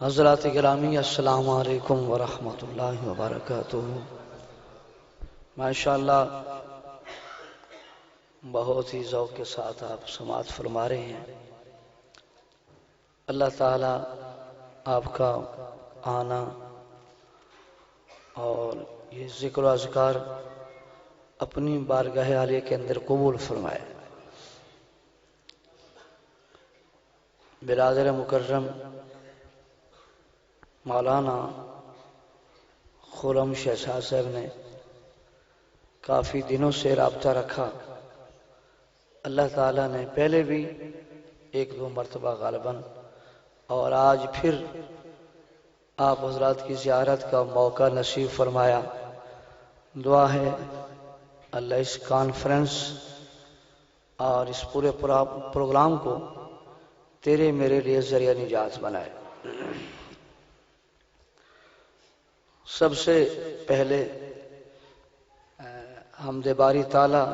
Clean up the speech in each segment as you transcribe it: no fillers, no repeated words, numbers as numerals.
حضرات گرامی السلام علیکم ورحمۃ اللہ وبرکاتہ۔ ماشاءاللہ بہت ہی ذوق کے ساتھ آپ سماعت فرما رہے ہیں۔ اللہ تعالیٰ آپ کا آنا اور یہ ذکر و اذکار اپنی بارگاہ عالیہ کے اندر قبول فرمائے۔ برادر مکرم مولانا خرم شہزاد صاحب نے کافی دنوں سے رابطہ رکھا۔ اللہ تعالیٰ نے پہلے بھی ایک دو مرتبہ غالباً اور آج پھر آپ حضرات کی زیارت کا موقع نصیب فرمایا۔ دعا ہے اللہ اس کانفرنس اور اس پورے پروگرام کو تیرے میرے لیے ذریعہ نجات بنائے۔ سب سے پہلے حمد باری تعالیٰ،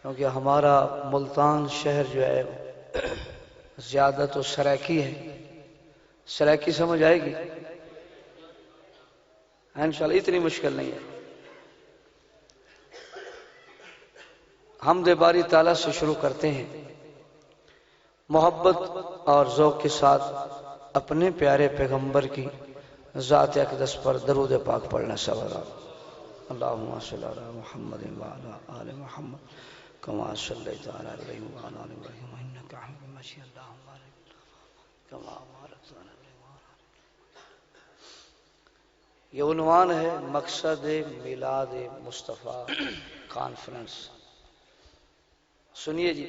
کیونکہ ہمارا ملتان شہر جو ہے زیادہ تو سرائکی ہے۔ سرائکی سمجھ آئے گی انشاءاللہ، اتنی مشکل نہیں ہے۔ حمد باری تعالیٰ سے شروع کرتے ہیں، محبت اور ذوق کے ساتھ اپنے پیارے پیغمبر کی ذات اقدس پر درود پاک پڑھنا سوال۔ اللہم صلی علی محمد وعلی آل محمد کما صلیت علی ابراہیم وعلی آل ابراہیم انک حمید مجید اللہم بارک کما بارکت علی ابراہیم وعلی آل ابراہیم۔ یہ عنوان ہے مقصد میلاد مصطفیٰ کانفرنس۔ سنیے جی،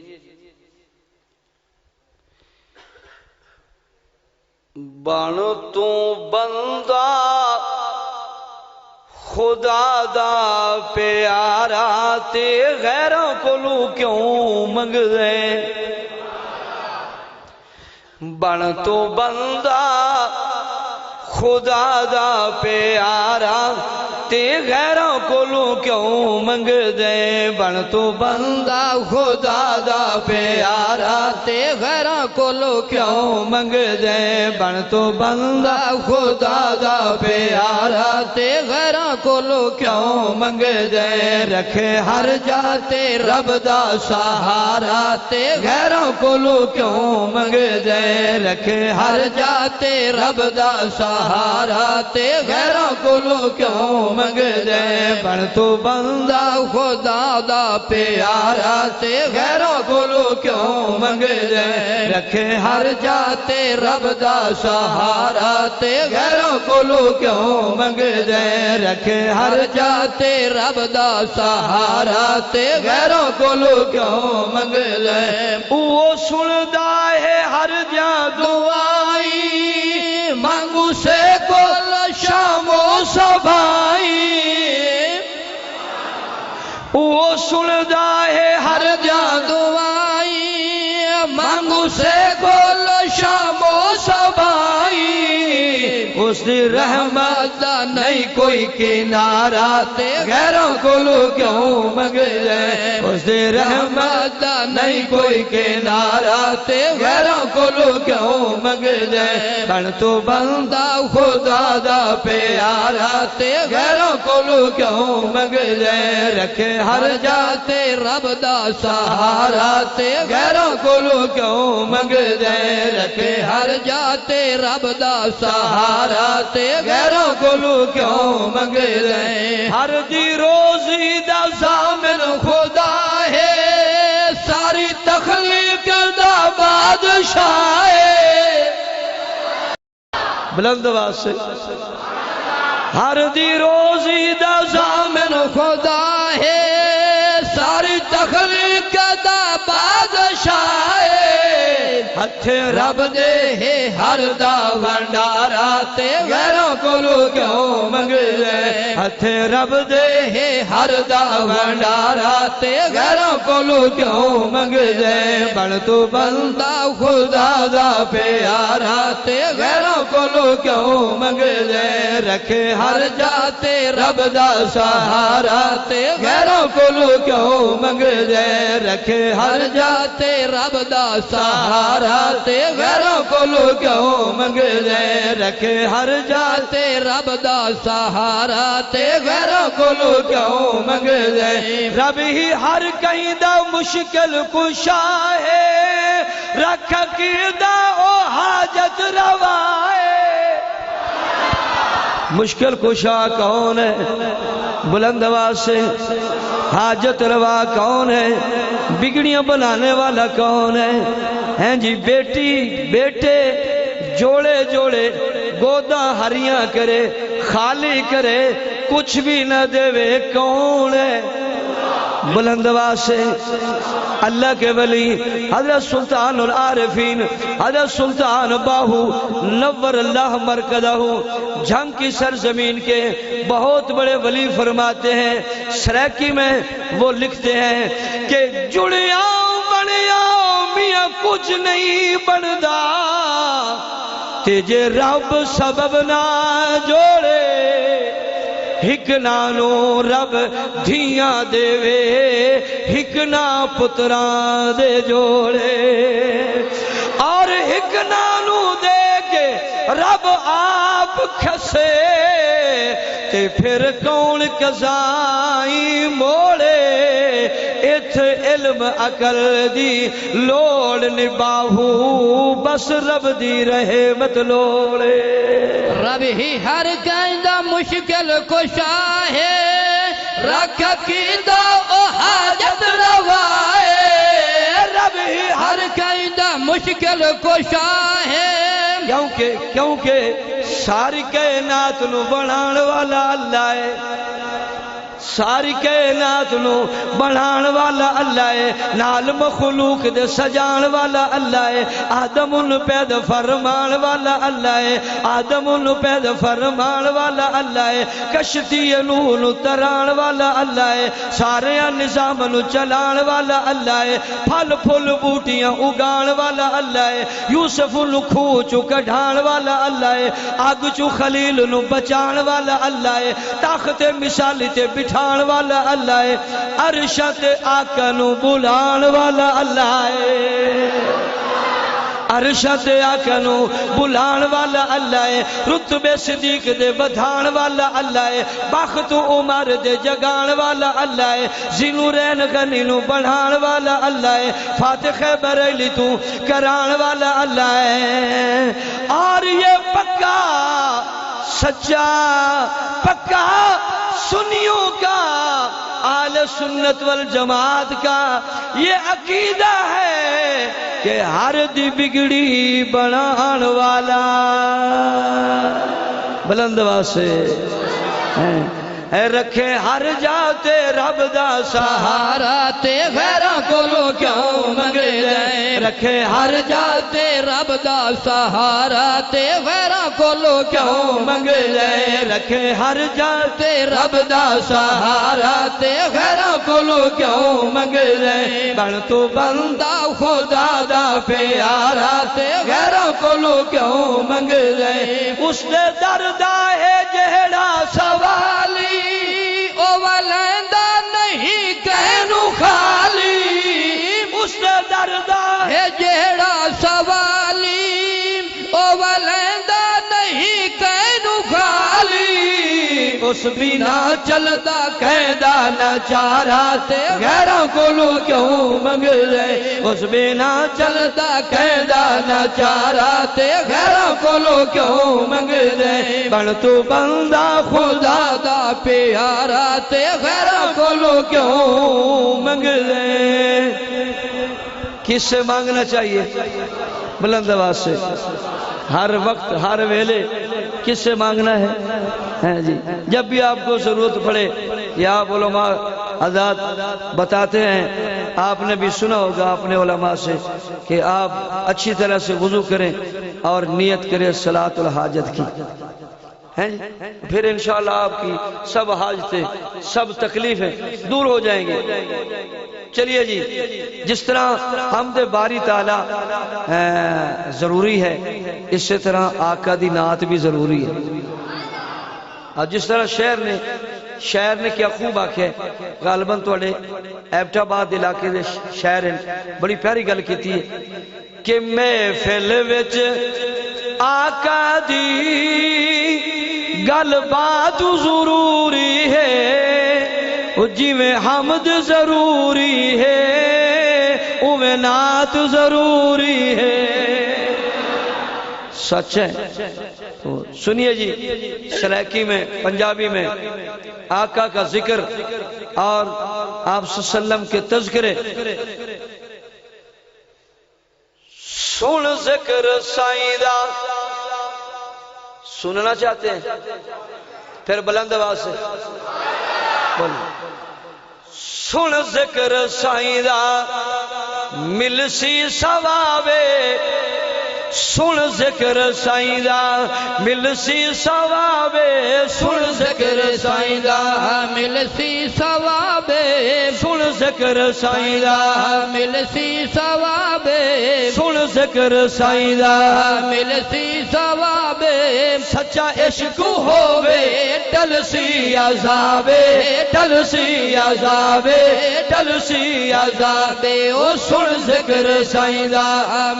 بن تو بندہ خدا دا پیارا تے غیروں کو لو کیوں منگ دے۔ بن تو بندہ خدا دا پیارا تے غیروں کو لو کیوں منگ دے۔ بن تو بندہ خدا دا پیارا تے غیروں کو لو کیوں منگ دے۔ بن تو بندہ خدا دا پیارا تے غیروں کو لو کیوں منگ دے۔ رکھے ہر جاتے رب دا سہارا تے غیروں کو لو کیوں منگ دے۔ رکھے ہر جاتے رب دا سہارا تے غیروں کو لو کیوں منگ دے۔ بن تو بندہ خدا دا پیارا تے غیروں کو لو کیوں منگ دے۔ رکھے ہر جاتے رب دا سہارا تے غیروں کو لو کیوں منگ دے۔ رکھے ہر جاتے رب دا سہارا تے غیروں کو لو کیوں منگ دے۔ وہ سندا ہے ہر جا دعائی مانگو سے کل شام و صبائی۔ وہ سندا ہے ہر جا دعائی مانگو سے کل شام و صبائی۔ اس دی رحمت دا نہیں کوئی کنارہ تے غیروں کو لو کیوں منگ دے۔ اس دی رحمت دا نہیں کوئی کنارہ تے غیروں کو لو کیوں منگ دے۔ بن تو بندہ خدا دا پیارا تے غیروں کو لو کیوں منگ دے۔ رکھے ہر جاتے رب دا سہارا تے غیروں کو لو کیوں منگ دے۔ رکھے ہر جاتے رب دا سہارا تے غیروں کو لو کیوں منگ دے۔ ہر دی روزی دا ضامن خدا ہے، ساری تخلیق دا بادشاہ ہے۔ بلند آواز سے ہر دی روزی دا ضامن خدا ہے، ساری تخلیق دا بادشاہ ہے۔ ہتھ رب دے ہے ہر دا بھنڈارا تے غیروں کو لو کیوں منگ دے۔ ہتھ رب دے ہے ہر دا بھنڈارا تے غیروں کو لو کیوں منگ دے۔ بن تو بندہ خدا دا پیارا تے غیروں کولو کیوں منگ دے رکھے ہر جاتے رب دا سہارا تے غیروں کولو کیوں منگ دے رکھے ہر جاتے رب دا سہارا تے غیروں کولو کیوں منگ دے رکھے ہر جاتے رب دا سہارا تے غیروں کولو کیوں منگ دے رب ہی ہر کہیں دا مشکل کشا ہے رکھ کردہ او حاجت روا ہے مشکل کشا کون ہے بلند آواز سے حاجت روا کون ہے بگڑیاں بنانے والا کون ہے جی بیٹی بیٹے جوڑے جوڑے گودا ہریاں کرے خالی کرے کچھ بھی نہ دے وے کون ہے بلند آواز سے اللہ کے ولی حضرت سلطان العارفین حضرت سلطان باہو نور اللہ مرکزہ جھنگ کی سرزمین کے بہت بڑے ولی فرماتے ہیں سریکی میں وہ لکھتے ہیں کہ جڑیاں بنیاں میاں کچھ نہیں بندا تیجے رب سبب نہ جوڑے ہک نانو رب دھیاں دے وے ہک نا پتران دے جوڑے اور ہک نانو دے کے رب آپ کھسے تے پھر کون قضائی موڑے اتھ علم عقل دی لوڑ نباہو بس رب دی رحمت لوڑے رب ہی ہر کہندہ مشکل کشا ہے رکھ کیندہ او حاجت روائے رب ہی ہر کہندہ مشکل کشا ہے کیونکہ ساری کائنات نو بنان والا اللہ ہے ساری کائنات نو بنان والا اللہ ہے نال مخلوق دے سجان والا اللہ ہے آدم ان پید فرمان والا اللہ ہے آدم ان پید فرمان والا اللہ ہے کشتی نوح نو تران والا اللہ ہے سارے نظام نو چلان والا اللہ ہے پھل پھل بوٹیاں اگان والا اللہ ہے یوسف نو کھو چو کڈھان والا اللہ ہے آگ چو خلیل نو بچان والا اللہ ہے طاقت مثالی تے بٹھان والا اللہ ہے عرشت آقا نو بلان والا اللہ ہے عرشت آقا نو بلان والا اللہ ہے رتبے صدیق دے بدھان والا اللہ ہے بخت عمر دے جگان والا اللہ ہے زنورین غنی نو بڑھان والا اللہ ہے فاتح بریلی تو کران والا اللہ ہے اور یہ پکا سچا پکا سنیوں کا آل سنت والجماعت کا یہ عقیدہ ہے کہ ہر دی بگڑی بنان والا بلند واسے اے رکھے ہر جاتے رب دا سہارا تے غیرہ کولو کیوں منگ لے رکھے ہر جاتے رب دا سہارا تے غیرہ کولو کیوں منگ لے رکھے ہر جاتے رب دا سہارا تے غیرہ کولو کیوں منگ لے بن تو بندہ خدا دا پیارا تے غیرہ کولو کیوں منگ لے اس نے دردہ ہے جہڑا سوالی او والندہ نہیں کہنو خالی اس نے دردہ ہے جہڑا سوالی او والندہ نہیں کہنو خالی اس بنا چلتا قیدہ نچارا تے غیروں کولو کیوں منگ لے اس بنا چلتا قیدہ نچارا تے غیروں کولو کیوں منگ لے بن تو بندہ خدا دا پیارا تے غیروں کولو کیوں منگ لے کس سے مانگنا چاہیے بلند آواز سے ہر وقت ہر ویلے کس سے مانگنا ہے جی جب بھی آپ کو ضرورت پڑے یا آپ علماء حضرات بتاتے ہیں آپ نے بھی سنا ہوگا اپنے علماء سے کہ آپ اچھی طرح سے وضو کریں اور نیت کریں صلاۃ الحاجت کی ہیں جی؟ پھر انشاءاللہ آپ کی سب حاجتیں سب تکلیفیں دور ہو جائیں گے. چلیے جی، جس طرح حمد باری تعالی ضروری ہے اسی طرح آقا دی نعت بھی ضروری ہے. اور جس طرح شاعر نے کیا خوب آکھیا ہے، غالباً توڑے ایبٹ آباد علاقے دے شاعر بڑی پیاری گل کیتی ہے کہ محفل وچ آقا دی گل بات ضروری ہے، جی میں حمد ضروری ہے اوے نعت ضروری ہے. سچ ہے. تو سنیے جی، سلیکی میں پنجابی میں آقا کا ذکر اور آپ صلی اللہ علیہ وسلم کے تذکرے. سن ذکر سائیں دا، سننا چاہتے ہیں پھر بلند آواز سے بولو. سن ذکر سائیں دا ملسی ثوابے، سن ذکر سائیں دا ملسی ثوابے، سن ذکر سائیں دا ملسی ثوابے، سن ذکر سائیں دا ملسی ثوابے، سن ذکر سائیں دا ملسی ثوابے. سچا عشق ہووے ٹلسی عذابے، ٹلسی عذابے، ٹلسی عذابے. او سن ذکر سائیں دا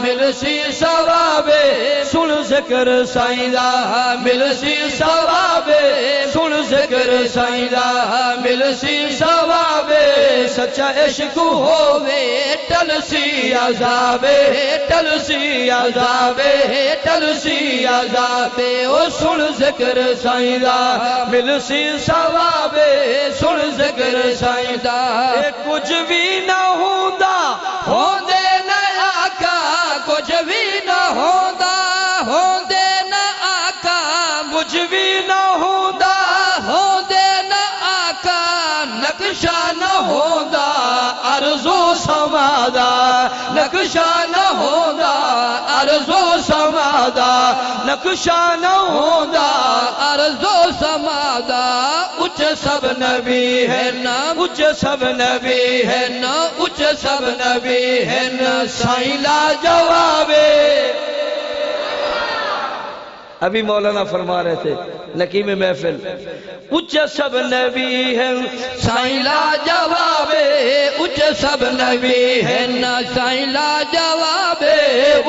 ملسی ثوابے، سن ذکر سائیں دا ملسی ثوابے، سن ذکر سائیں دا ملسی ثوابے. سچا عشق ہووے ٹلسی عذابے، ٹلسی عذابے، ٹلسی عذابے. او سن ذکر سائیں دا ملسی ثوابے، سن ذکر سائیں دا. کچھ بھی نہ ہوندا ہوندے نہ آقا، کچھ بھی نہ ہوندا، ہوندے نہ آقا، کچھ بھی نہ ہوندا، ہوندے نہ آقا. نقشہ نہ ہوندا عرض و سما دا، نقشہ نہ ہوندا عرض و سما دا، نقشہ نہ ہوندا عرض و سما دا. اچ سب نبی ہے نا، اچ سب نبی ہے نا، اچ سب نبی ہے نا. سائیں لا جوابے. ابھی مولانا فرما رہے تھے نکیم محفل، اچ سب نبی ہے سائیں لا جوابے، اچ سب نبی ہے نا سائیں لا جوابے،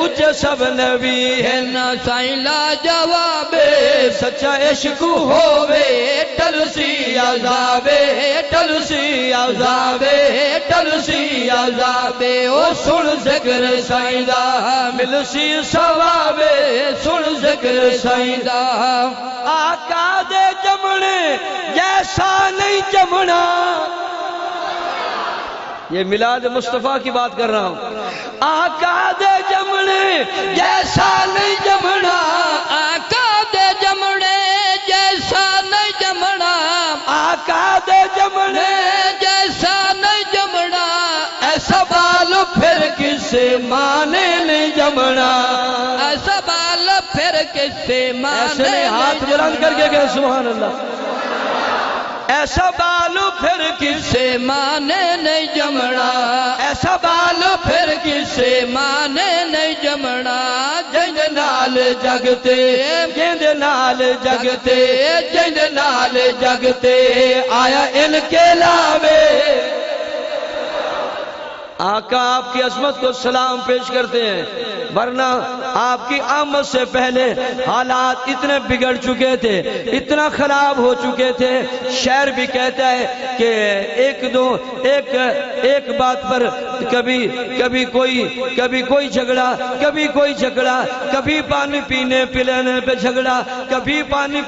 اچ سب نبی ہے نا سائیں لا جوابے. سچا عشق ہووے ٹلسی عذابے، ٹلسی عذابے، ٹلسی عذابے. او سن ذکر سائیں دا ملسی ثوابے، سن ذکر سائیں دا. آقا دے جمنے جیسا نہیں جمنا. یہ میلاد مصطفیٰ کی بات کر رہا ہوں. آقا دے جمنے جیسا نہیں جمنا، آقا دے جمنے جیسا نہیں جمنا، آقا دے جمنے جیسا نہیں جمنا. ایسا بال پھر کسے مانے نہیں جمنا. ایسا بال پھر کس سے ایسے مانے ہاتھ بلند کر کے کہ سبحان اللہ. ایسا بال پھر کسے سے مانے نہیں جمنا، ایسا بال پھر سے مانے نہیں جمنا. جند نال جگتے، جند نال جگتے، جند نال جگتے آیا ان کے لاوے. آقا آپ کی عظمت کو سلام پیش کرتے ہیں، ورنہ آپ کی آمد سے پہلے حالات اتنے بگڑ چکے تھے، اتنا خراب ہو چکے تھے. شعر بھی کہتا ہے کہ ایک بات پر کبھی کوئی جھگڑا، کبھی کوئی جھگڑا، کبھی پانی پینے پلانے پہ جھگڑا، کبھی پانی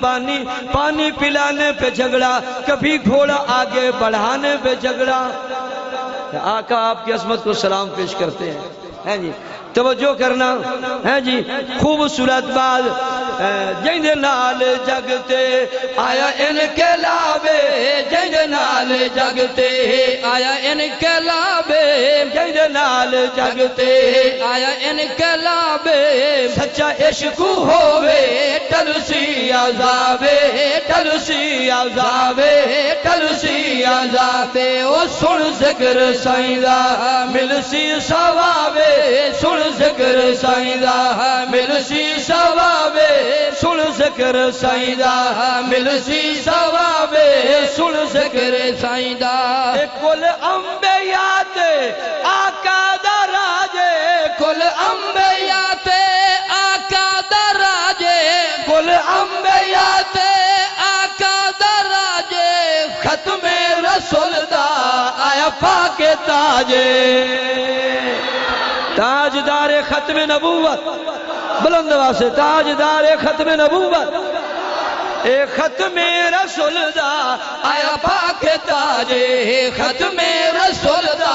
پلانے پہ جھگڑا، کبھی گھوڑا آگے بڑھانے پہ جھگڑا. آقا آپ کی عظمت کو سلام پیش کرتے ہیں. جی توجہ کرنا ہے جی. خوبصورت بات جیندے نال جگتے آیا انقلابے جیندے نال جگتے آیا انقلابے جیندے نال جگتے آیا انقلابے سچا عشق ہووے ٹلسی عذابے ٹلسی عذابے ٹلسی عذابے او سن ذکر سائیں دا ملسی ثوابے سن ذکر سائیں دا ملسی ثوابے سن ذکر سائیں دا ملسی ثوابے سن ذکر سائیں دا کل انبیاء تے آقا دا راجے کل انبیاء تے آقا دا راجے کل انبیاء تے آقا دا راجے ختم رسول دا آیا پاک تاجے تاجدار ختم نبوت بلند واسے تاجدار ختم نبوت اے ختم رسول دا آیا پاک تاجے ختم رسول دا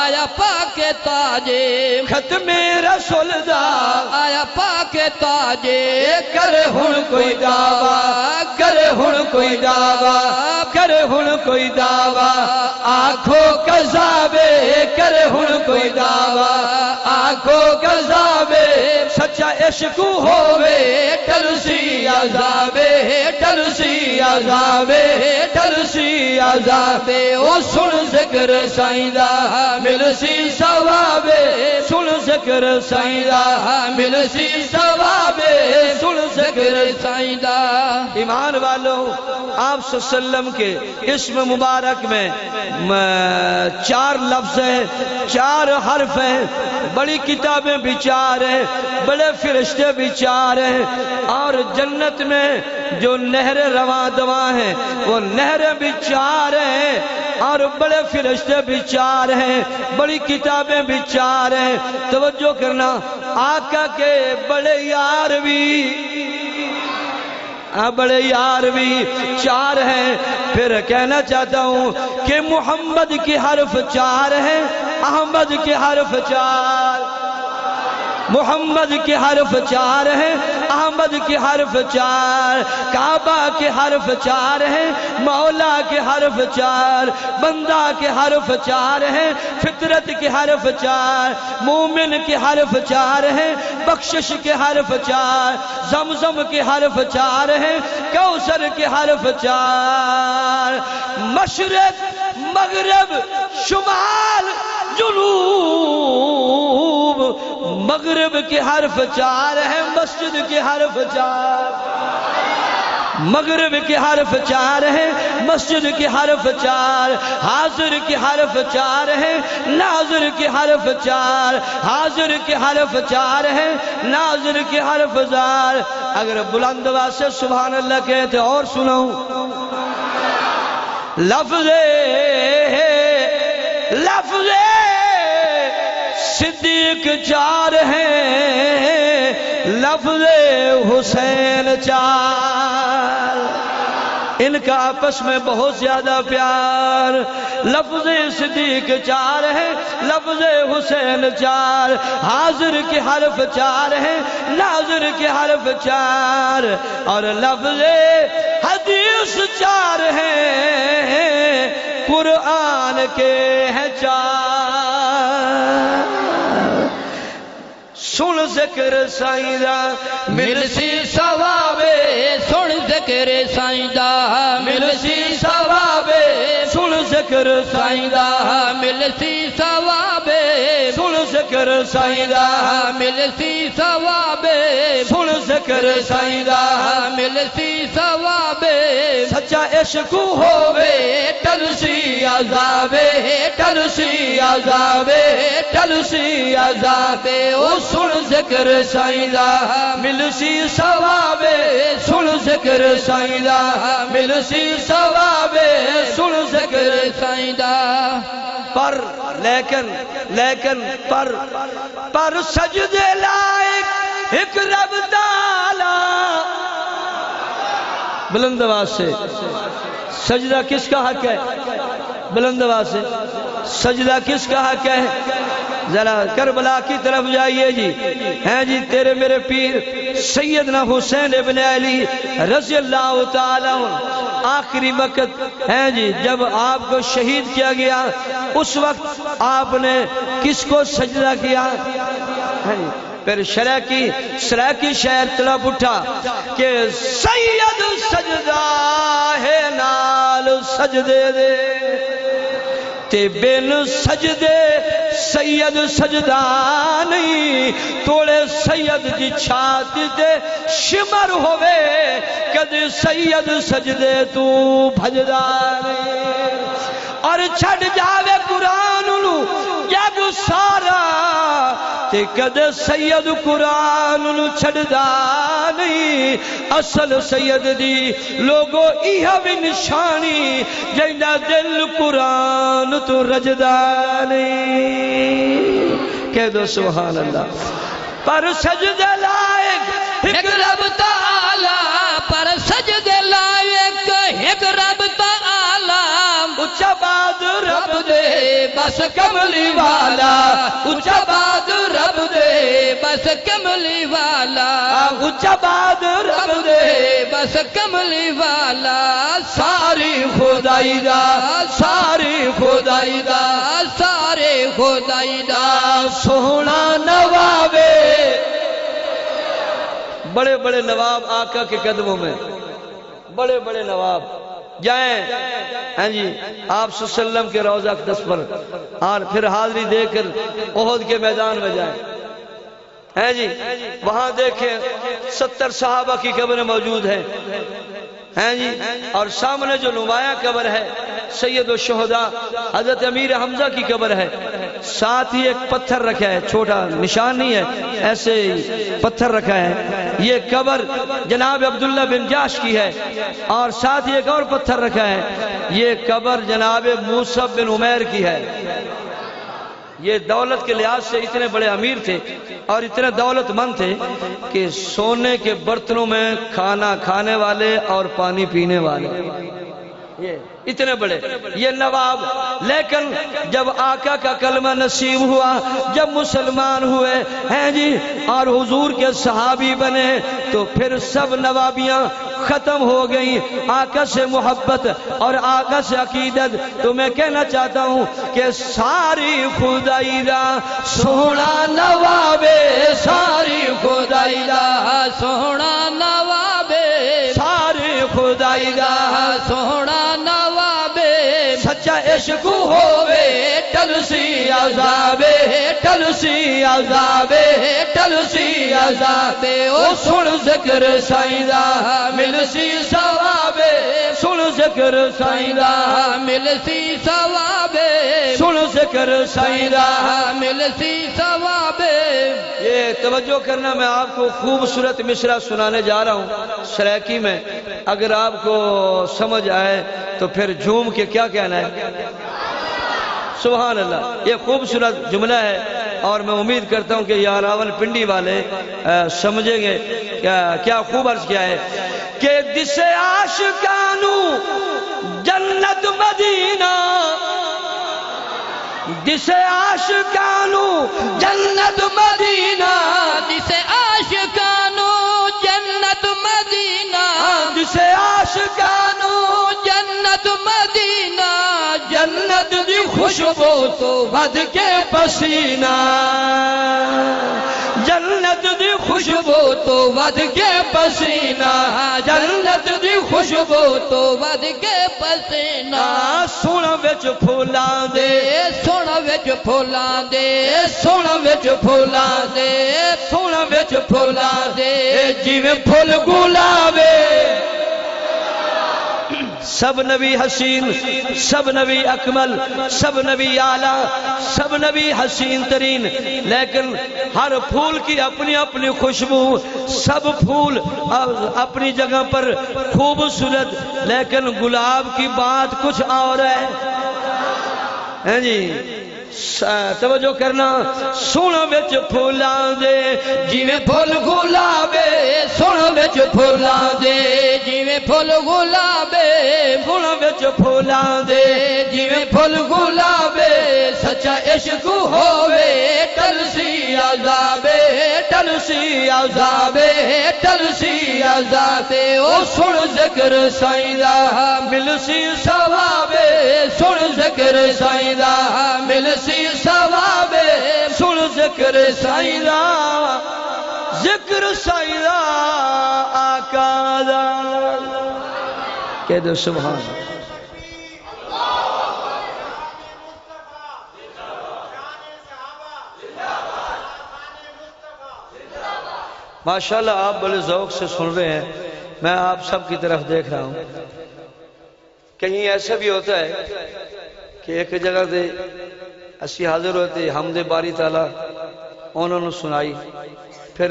آیا پاک تاجے ختم رسول دا آیا پاک تاجے کرے ہن کوئی دعویٰ کرے ہن کوئی دعویٰ کرے ہن کوئی دعویٰ آنکھوں قذابے کرے ہن کوئی دعویٰ آنکھوں قذابے سچا عشق ہووے ٹلسی عذابے ٹلسی عذابے ٹلسی عذابے او سن ذکر سائیں دا ملسی ثوابے سن ذکر سائیں دا ملسی ثوابے سن ذکر سائیں دا ایمان والو آپ صلی اللہ علیہ وسلم کے اسم مبارک میں 4 لفظ ہیں 4 حرف ہیں بڑی کتابیں بھی 4 ہیں بڑے فرشتے بھی 4 ہیں اور جنت میں جو نہریں رواں دواں ہیں وہ نہریں بھی 4 ہیں اور بڑے فرشتے بھی 4 ہیں بڑی کتابیں بھی 4 ہیں توجہ کرنا آقا کے بڑے یار بھی بڑے یار بھی 4 ہیں پھر کہنا چاہتا ہوں کہ محمد کی حرف 4 ہیں احمد کی حرف 4 محمد کی حرف 4 ہیں احمد کی حرف 4 کعبہ کے حرف 4 ہیں مولا کے حرف 4 بندہ کے حرف 4 ہیں فطرت کے حرف 4 مومن کے حرف 4 ہیں بخشش کے حرف 4 زمزم کے حرف 4 ہیں کوثر کے حرف 4 مشرق مغرب شمال جنوب مغرب کے حرف 4 ہیں مسجد کے حرف 4 مغرب کے حرف 4 ہیں مسجد کے حرف 4 حاضر کے حرف 4 ہیں ناظر کے حرف 4 حاضر کے حرف 4 ہیں ناظر کے حرف 4 اگر بلند آواز سے سبحان اللہ کہتے اور سنو لفظ صدیق 4 ہیں لفظ حسین 4 ان کا آپس میں بہت زیادہ پیار لفظ صدیق 4 ہے لفظ حسین 4 حاضر کے حرف 4 ہیں ناظر کے حرف 4 اور لفظ حدیث 4 ہیں قرآن کے ہیں 4 سن ذکر سائیں دا ملسی ثوابے سن ذکر سائیں دا ملسی ثوابے سن ذکر سائیں دا ملسی ثوابے سن ذکر سائیں دا ملسی ثوابے سن ذکر سائیں دا ملسی ثوابے سچا عشق ہووے ٹلسی عذابے ٹلسی عذابے ٹلسی عذابے او سن ذکر سائیں دا ملسی ثوابے سن ذکر سائیں دا ملسی ثوابے سن ذکر سائیں دا پر لیکن پر سجدے لائق ایک رب تعالی بلند آواز سے سجدہ کس کا حق ہے بلند آواز سے سجدہ کس کا حق ہے ذرا کربلا کی طرف جائیے جی ہیں جی تیرے میرے پیر سیدنا حسین ابن علی رضی اللہ تعالیٰ آخری وقت ہے جی جب آپ کو شہید کیا گیا اس وقت آپ نے کس کو سجدہ کیا؟ پھر سرائکی شہر طرف اٹھا کہ سید سجدہ ہے نال سجدے دے تے بن سجدے سید سجدہ نہیں توڑے سید دی چھاتی تے شمر ہوئے کدے سید سجدے تو بھجدہ نہیں اور چھڑ جاوے قرآن نو جگ سارا تے کدے سید قرآن نو چھڑدا نہیں اصل سید دی لوگو ایہا بھی نشانی جیندہ دل قرآن تو رجدا نہیں کہہ دو سبحان اللہ پر سجدے لائق ایک رب تعالی پر سجدے لائق ایک رب تعالی اچھا باد رب دے بس کملی والا اچھا باد رب دے بس کملی والا اچھا باد رب دے بس کملی والا ساری خدائی دا ساری خدائی دا سارے خدائی دا سونا نوابے بڑے بڑے نواب آقا کے قدموں میں بڑے بڑے نواب جائیں ہاں جی آپ صلی اللہ علیہ وسلم کے روضہ اقدس پر اور پھر حاضری دے کر احد کے میدان میں جائیں ہیں جی وہاں دیکھیں 70 صحابہ کی قبریں موجود ہیں جی اور سامنے جو نمایاں قبر ہے سید الشہداء حضرت امیر حمزہ کی قبر ہے ساتھ ہی ایک پتھر رکھا ہے چھوٹا نشان نہیں ہے ایسے پتھر رکھا ہے یہ قبر جناب عبداللہ بن جاش کی ہے اور ساتھ ہی ایک اور پتھر رکھا ہے یہ قبر جناب موسیٰ بن عمیر کی ہے یہ دولت کے لحاظ سے اتنے بڑے امیر تھے اور اتنے دولت مند تھے کہ سونے کے برتنوں میں کھانا کھانے والے اور پانی پینے والے یہ اتنے بڑے یہ نواب لیکن جب آقا کا کلمہ نصیب ہوا جب مسلمان ہوئے ہیں جی اور حضور کے صحابی بنے تو پھر سب نوابیاں ختم ہو گئی آقا سے محبت اور آقا سے عقیدت تو میں کہنا چاہتا ہوں کہ ساری خدائی دا سونا نوابے ساری خدائی دا سونا نوابے ساری خدائی دا سونا سچا عشق ہووے ٹلسی عذابے ٹلسی عذابے ٹلسی عذابے او سن ذکر سائیں دا ملسی ثوابے سن ذکر سائیں دا ملسی ثوابے سن ذکر سائیں دا ملسی ثوابے یہ توجہ کرنا میں آپ کو خوبصورت مصرع سنانے جا رہا ہوں سرائکی میں اگر آپ کو سمجھ آئے تو پھر جھوم کے کیا کہنا ہے سبحان اللہ یہ خوبصورت جملہ ہے اور میں امید کرتا ہوں کہ یہ راول پنڈی والے سمجھیں گے کیا خوب عرض کیا ہے کہ دس عاشقانو جنت مدینہ دس عاشقانو جنت مدینہ دس عاشقانو جنت مدینہ دس عاشقانو جنت مدینہ جنت دی خوشبو تو ود کے پسینہ جنت دی خوشبو تو ود کے پسینہ جنت دی خوشبو تو ود کے پسینہ سن وچ پھولاں دے سن وچ پھولاں دے سن وچ پھولاں دے سن وچ پھولاں دے جویں پھل گلابے سب نبی حسین سب نبی اکمل سب نبی اعلیٰ سب نبی حسین ترین لیکن ہر پھول کی اپنی اپنی خوشبو سب پھول اپنی جگہ پر خوبصورت لیکن گلاب کی بات کچھ اور ہے جی توجہ کرنا سن وچ پھولاں دے جویں پھل گلابے سن وچ پھولاں دے جویں پھل گلابے سن وچ پھولاں دے جویں پھل گلابے سچا عشق ہووے ٹلسی عذابے ٹلسی ٹلسی عذاب ٹلسی عذاب او سن ذکر سائیں دا ملسی ثواب سن ذکر سائیں دا ملسی ثواب سن ذکر سائیں دا ذکر سائیں دا آقا دا کہہ دو سبحان ماشاءاللہ آپ بڑے ذوق سے سن رہے ہیں، میں آپ سب کی طرف دیکھ رہا ہوں۔ کہیں ایسا بھی ہوتا ہے کہ ایک جگہ دے اسی حاضر ہوتے حمد باری تعالیٰ انہوں نے سنائی، پھر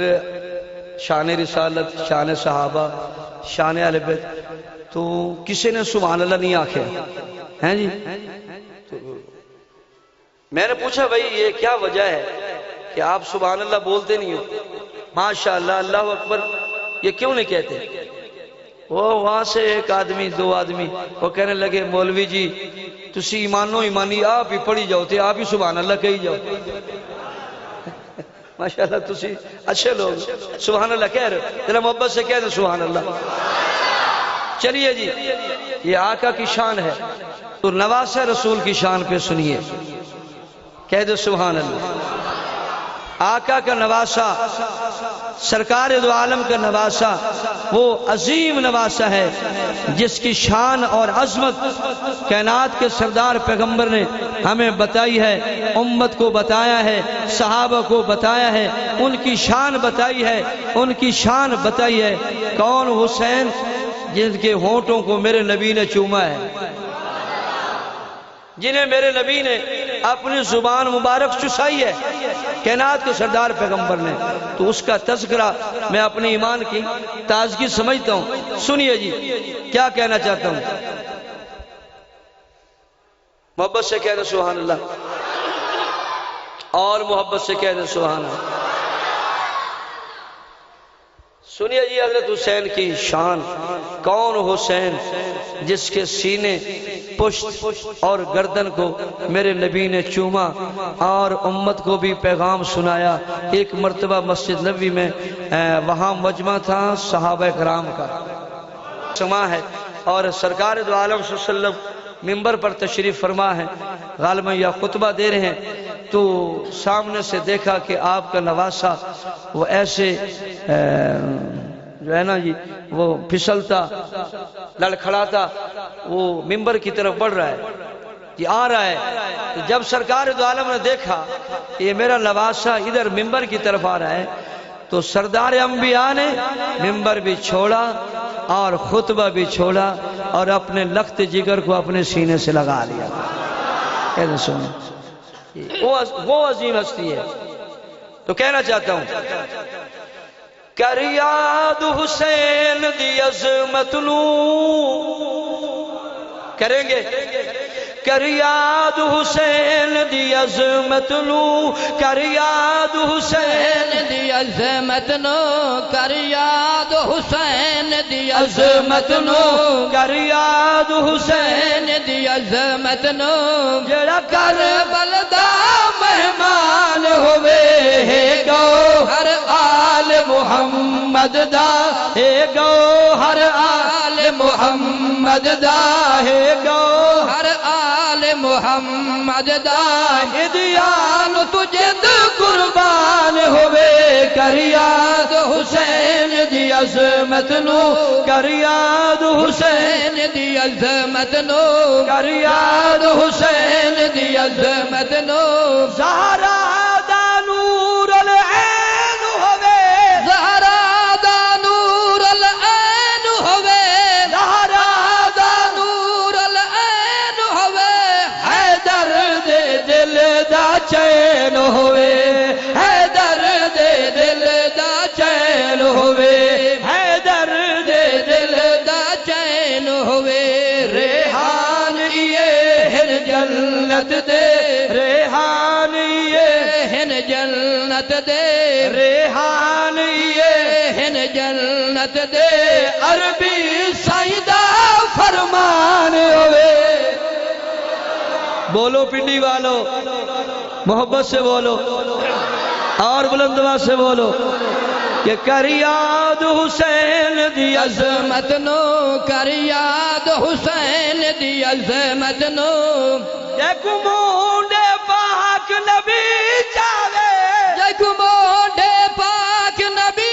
شان رسالت، شان صحابہ، شان اہل بیت، تو کسی نے سبحان اللہ نہیں آکھے ہیں جی۔ میں نے پوچھا بھائی یہ کیا وجہ ہے کہ آپ سبحان اللہ بولتے نہیں ہو، ماشاءاللہ اللہ اکبر یہ کیوں نہیں کہتے؟ وہ وہاں سے ایک آدمی دو آدمی وہ کہنے لگے مولوی جی تسی ایمانو ایمانی آپ ہی پڑھی جاؤ تھے، آپ ہی سبحان اللہ کہی جاؤ۔ ماشاءاللہ تسی اچھے لوگ سبحان اللہ کہہ رہے، ذرا محبت سے کہہ دیں سبحان اللہ۔ چلیے جی یہ آقا کی شان ہے، تو نواسہ رسول کی شان پہ سنیے، کہہ دو سبحان اللہ۔ آقا کا نواسہ، سرکار دو عالم کا نواسہ وہ عظیم نواسہ ہے جس کی شان اور عظمت کائنات کے سردار پیغمبر نے ہمیں بتائی ہے، امت کو بتایا ہے، صحابہ کو بتایا ہے، ان کی شان بتائی ہے، ان کی شان بتائی ہے۔ کون؟ حسین جن کے ہونٹوں کو میرے نبی نے چوما ہے، جنہیں میرے نبی نے اپنی زبان مبارک چسائی ہے کائنات کے سردار پیغمبر نے، تو اس کا تذکرہ میں اپنے ایمان کی تازگی سمجھتا ہوں۔ سنیے جی کیا کہنا چاہتا ہوں، محبت سے کہہ دیں سبحان اللہ، اور محبت سے کہہ دیں سبحان اللہ۔ سنیے جی حضرت حسین کی شان۔ کون حسین؟ جس کے سینے، پشت اور گردن کو میرے نبی نے چوما اور امت کو بھی پیغام سنایا۔ ایک مرتبہ مسجد نبوی میں وہاں مجمع تھا صحابہ کرام کا سما ہے، اور سرکار دو عالم صلی اللہ علیہ وسلم ممبر پر تشریف فرما ہے، غالباً یا خطبہ دے رہے ہیں، تو سامنے سے دیکھا کہ آپ کا نواسہ وہ ایسے جو ہے نا جی وہ پھسلتا لڑکھڑاتا وہ ممبر کی طرف بڑھ رہا ہے، یہ آ رہا ہے۔ تو جب سرکار دو عالم نے دیکھا یہ میرا نواسہ ادھر ممبر کی طرف آ رہا ہے، تو سردار انبیاء نے ممبر بھی چھوڑا اور خطبہ بھی چھوڑا اور اپنے لخت جگر کو اپنے سینے سے لگا لیا۔ کہنے سنیں وہ عظیم ہستی ہے۔ تو کہنا چاہتا ہوں کر یاد حسین دی عظمت نو، کریں گے کر یاد حسین دی عظمت نو، کر یاد حسین دی عظمت نو، کر یاد حسین دی عظمت نو، کر یاد حسین دی عظمت نو، جڑا کربل دا مہمان ہوئے ہے گو ہر آل محمد دا ہے گو ہر آل محمد دا ہے گو ہر آل محمد دا دیان تجھے قربان ہوئے، کر یاد حسین دی عظمت نو، کر یاد حسین دی عظمت نو، کر یاد حسین دی عظمت نو، زہرا دا نور العین ہوئے، زہرا دا نور العین ہوئے، زہرا دا نور العین ہوئے، حیدر دے دل دا چین ہوئے، حیدر دے دل دا چین ہوئے، حیدر دے دل دا چین ہوئے، ریحان یہ ہن جنت دے، ریحان یہ ہن جنت دے، ریحان یہ ہن جنت دے، عربی سائیدہ فرمان ہوئے۔ بولو پنڈی والو، محبت سے بولو اور بلند آواز سے بولو۔ کہ کر یاد حسین دی عظمت نو کر یاد حسین دی عظمت نو ایک مونڈے پاک نبی چاوے جگ موڈے پاک نبی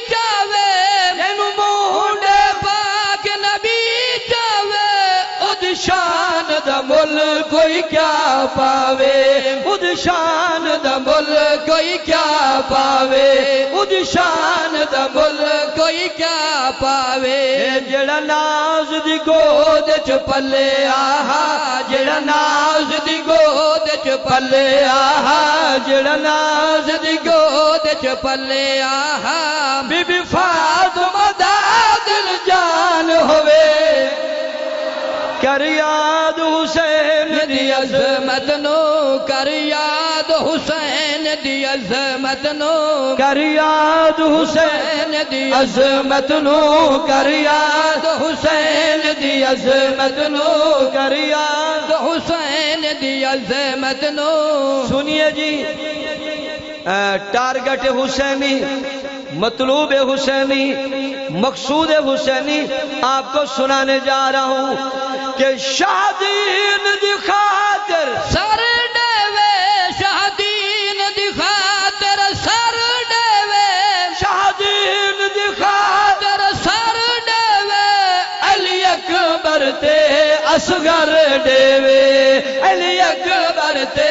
چاوے جن مونڈے پاک نبی چاوے خود شان دا مل کوئی کیا پاوے خود شان دا مل کوئی کیا پاوے خود شان دا مل کوئی کیا پاوے جڑا ناز دی گود چ پلے آہا جڑا ناز دی گود چ پلے آہا جڑا ناز دی گود چ پلے آہا بی بی فاطمہ دا دل جان ہوئے کر یاد حسین دی عظمت نو کر یاد حسین دی عظمت نو کر یاد حسین دی عظمت نو کر یاد حسین دی عظمت نو کر یاد حسین دی عظمت نو سنیے جی ٹارگٹ حسینی مطلوب حسینی مقصود حسینی آپ کو سنانے جا رہا ہوں کہ شاہدین دی خاطر سر ڈیوے شاہدین دی خاطر سر ڈیوے شاہدین دی خاطر سر ڈیوے علی اکبر تے اصغر ڈیوے علی اکبر تے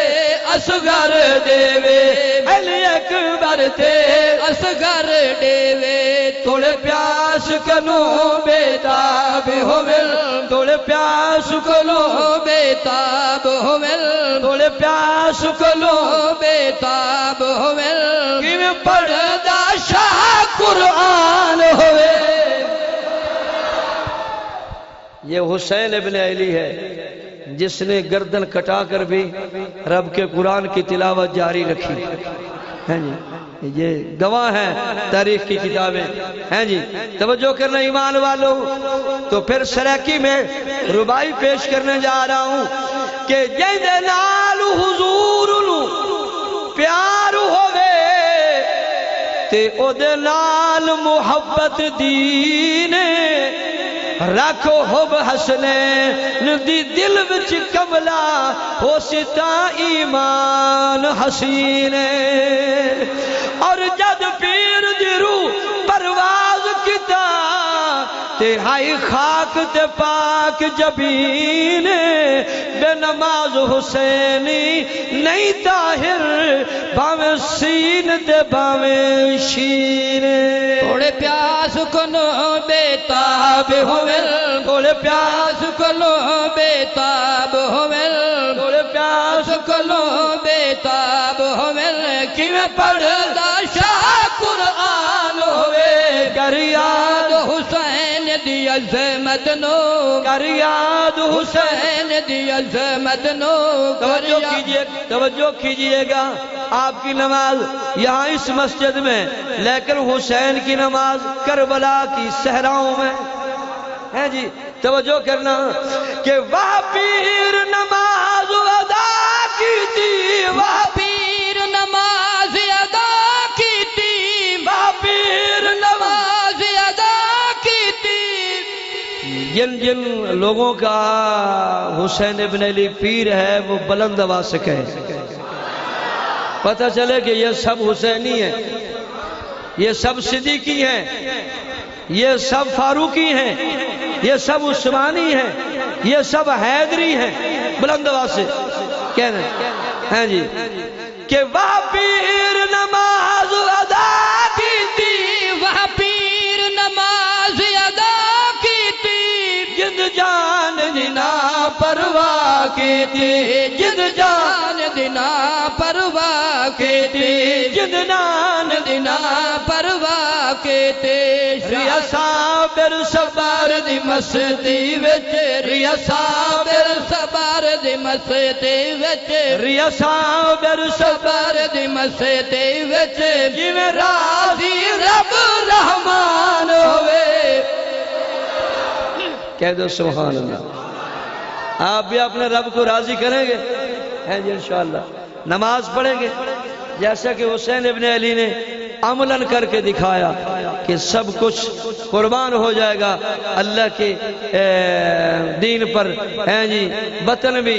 اصغر ڈیوے علی اکبر تے اصغر ڈیوے تھوڑے پیاس کنو بیتاب ہومل تھوڑے پیاس کنو بیتاب ہومل تھوڑے پیاس کنو بیتاب ہومل کہ میں پڑھدا شاہ قرآن ہوئے یہ حسین ابن علی ہے جس نے گردن کٹا کر بھی رب کے قرآن کی تلاوت جاری رکھی ہیں جی یہ گواہ ہیں تاریخ کی کتابیں ہیں جی توجہ کرنا ایمان والو تو پھر سریکی میں ربائی پیش کرنے جا رہا ہوں کہ جیندے نال حضور نو پیار ہوئے تے او دے نال محبت دینے رکھو حب حسنین دی دل وچ کملا ہو ستا ایمان حسینے اور جد پیر دی روح پرواز کتا تے ہائی خاک تے پاک جبینے بے نماز حسینی نہیں طاہر باویں سین تے باویں شینے تھوڑے پیاس کنو بیتاب ہومل تھوڑے پیاس کنو بیتاب ہومل تھوڑے پیاس کنو بیتاب ہومل کہ میں پڑھدا شاہ قرآن ہوئے کر یاد حسین دی عظمت نو کر یاد حسین دی عظمت نو توجہ کیجئے گا آپ کی نماز یہاں اس مسجد میں لیکن حسین کی نماز کربلا کی صحراؤں میں ہے جی توجہ کرنا کہ وہ پیر نماز ادا کی تھی وہ پیر نماز ادا کی تھی وہ پیر نماز ادا کی تھی جن جن لوگوں کا حسین ابن علی پیر ہے وہ بلند آواز سے کہے پتہ چلے کہ یہ سب حسینی ہیں یہ سب صدیقی ہیں یہ سب فاروقی ہیں یہ سب عثمانی ہیں یہ سب حیدری ہیں بلند آواز سے کہنا ہیں جی کہ وہ پیر نماز ادا کی تھی وہ پیر نماز ادا کی تھی جد جان دینا پرواہ کی تھی جد جان دینا پرواہ کی تھی جد نان دینا پرواہ کی تھی ریا صابر سبار دی مستی وچ ریا صابر سبار دی مستی وچ ریا صابر سبار دی مستی وچ جویں راضی رب رحمان ہوئے کہہ دو سبحان اللہ آپ بھی اپنے رب کو راضی کریں گے ہیں جی انشاءاللہ نماز پڑھیں گے جیسا کہ حسین ابن علی نے عملاً کر کے دکھایا کہ سب کچھ قربان ہو جائے گا اللہ کے دین پر، ہیں جی، وطن بھی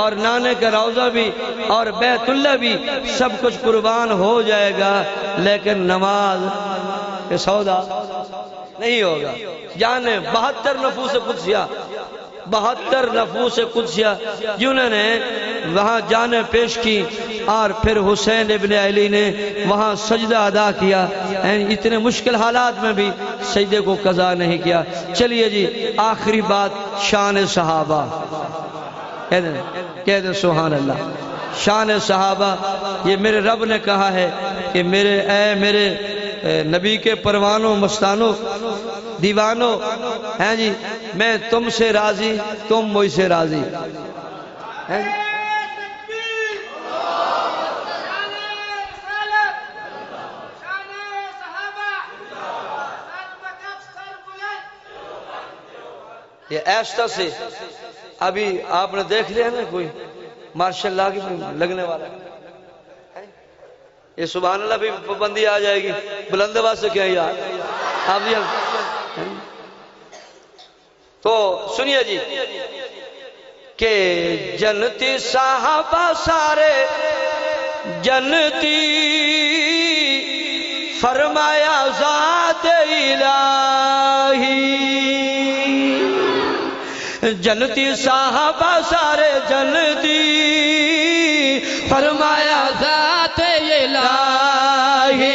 اور نانے کا روضہ بھی اور بیت اللہ بھی سب کچھ قربان ہو جائے گا، لیکن نماز یہ سودا نہیں ہوگا۔ جانے 72 نفوس قدسیہ، 72 نفوس قدسیہ جنہوں نے وہاں جانیں پیش کی، اور پھر حسین ابن علی نے وہاں سجدہ ادا کیا، اتنے مشکل حالات میں بھی سجدے کو قضا نہیں کیا۔ چلیے جی آخری بات شان صحابہ، کہہ دیں سبحان اللہ۔ شان صحابہ یہ میرے رب نے کہا ہے کہ میرے نبی کے پروانوں مستانوں دیوانوں، ہیں جی، میں تم سے راضی تم مجھ سے راضی، ہیں جی؟ یہ ایسا سے ابھی آپ نے دیکھ لیا نا کوئی ماشاء اللہ کی لگنے والا، یہ سبحان اللہ بھی پابندی آ جائے گی، بلند آواز سے کیا یار آپ بھی تو سنیے جی کہ جنتی صحابہ سارے جنتی، فرمایا ذات الہی، جنتی صحابہ سارے جنتی، فرمایا ذات الہی،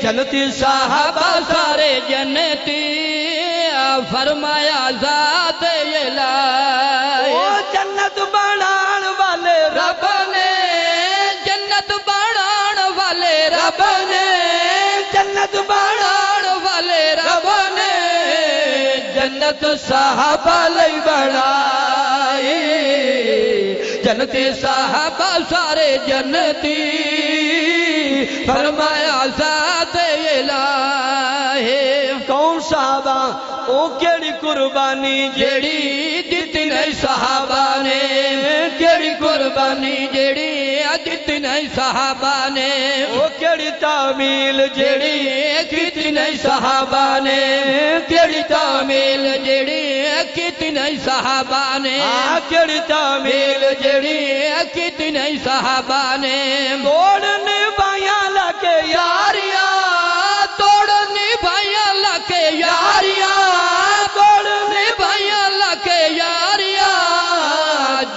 جنتی صحابہ سارے جنتی، فرمایا ذات الہی۔ وہ جنت بنان والے رب نے، جنت بنان والے رب نے، جنت بنان والے رب نے، جنت صحابہ لئی بنائی، جنتی صحابہ سارے جنتی، فرمایا ذات الہی۔ کون صحابہ؟ او کیڑی قربانی جیڑی دتی نہیں صحابہ نے، کیڑی قربانی جیڑی دتی نہیں صحابہ نے، او کیڑی تعمیل جیڑی کیتی نہیں صحابہ نے، کیڑی تعمیل جیڑی کیتی نہیں صحابہ نے، کیڑی تعمیل جیڑی کیتی نہیں صحابہ نے، توڑنے بایاں لگے یاریاں، توڑنے بایاں لگے یاریاں، توڑنے بایاں لگے یاریاں،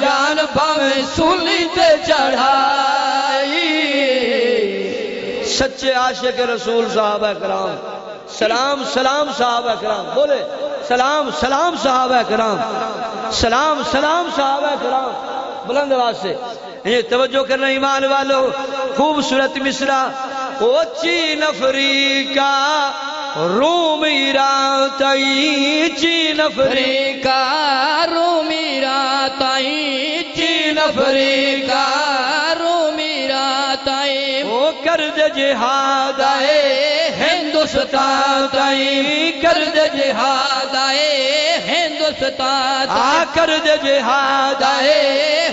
جان بھاویں سولی تے چڑھائی۔ سچے عاشق رسول صحابہ کرام، سلام سلام صحابہ کرام، بولے سلام سلام صحابہ کرام، سلام سلام صحابہ کرام، بلند آواز سے یہ توجہ کرنا ایمان والو۔ خوبصورت مصرع، او چین افریقہ روم ایران تائی، چین افریقہ روم ایران تائی، چین افریقہ روم ایران تائی، او کرد جہاد آئے ہندوستان تائی، کرد جہاد آئے ہندوستان تائی، کرد جہاد آئے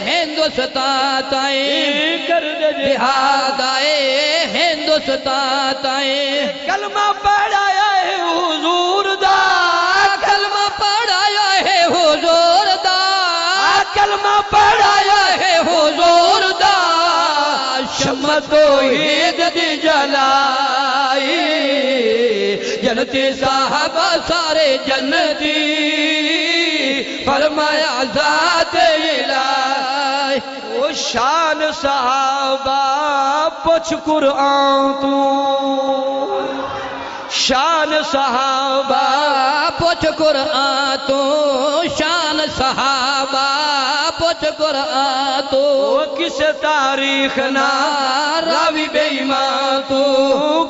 ہندوستان تائی، کرد جہاد آئے ہندوستان تائی۔ کلمہ پڑھایا ہے حضور دا، کلمہ پڑھایا ہے حضور دا، کلمہ پڑھایا ہے حضور دا، شمع توحید دی جلائی، جنتی صحابہ سارے جنتی، فرمایا ذات الہی۔ وہ شان صحابہ پوچھ قرآن تو، شان صحابہ پوچھ قرآن تو، شان صحابہ پوچھ قرآن تو، کس تاریخ نا راوی بے ایمان تو،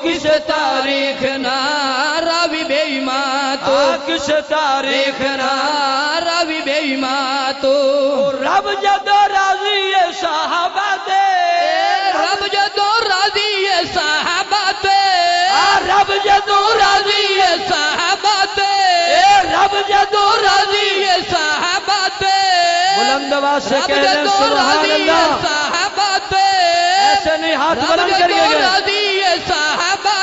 کس تاریخ نا راوی بے ایمان تو، کس تاریخ نا راوی بے ایمان تو۔ رب جدو راضی ہے صحابہ دے، رب جدو راضی ہے صحابہ دے، رب جدو راضی ہے صحابہ دے، رب جدو راضی ہے صحابہ دے، بلند آواز سے کہہ دیں سبحان اللہ، صحابہ دے، ایسے نہیں ہاتھ بلند کریے گا، راضی ہے صحابہ